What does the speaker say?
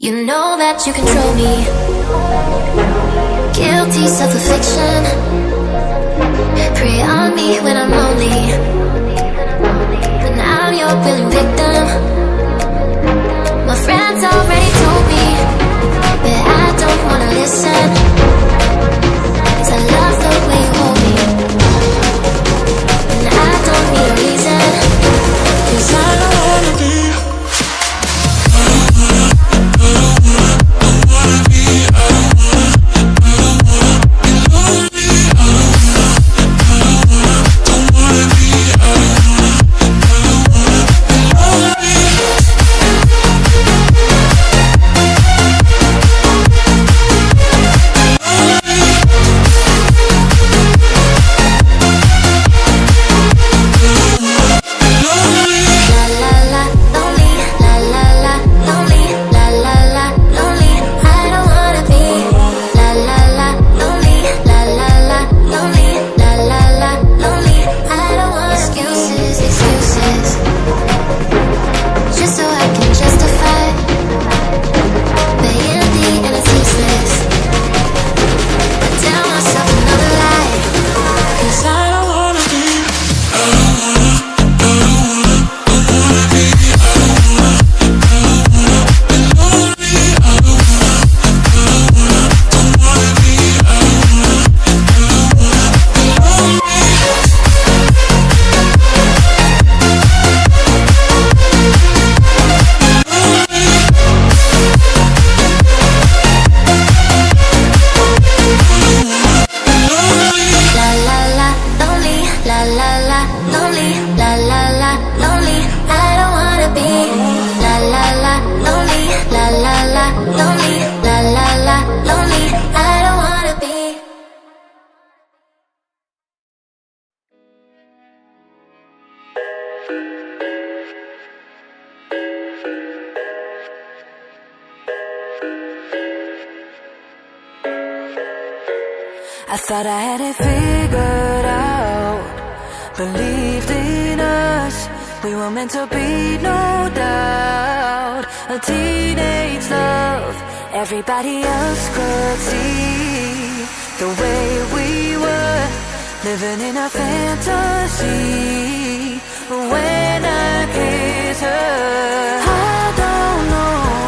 You know that you control me. Guilty self-affliction. Prey on me when I'm lonely, but now I'm your willing victim. My friends already told me, but I don't wanna listen, 'cause I love the way you hold me, and I don't need a reason, 'cause I don't wanna be. I thought I had it figured out, believed in us, we were meant to be, no doubt. A teenage love, everybody else could see the way we were, living in a fantasy. When I kiss her, I don't know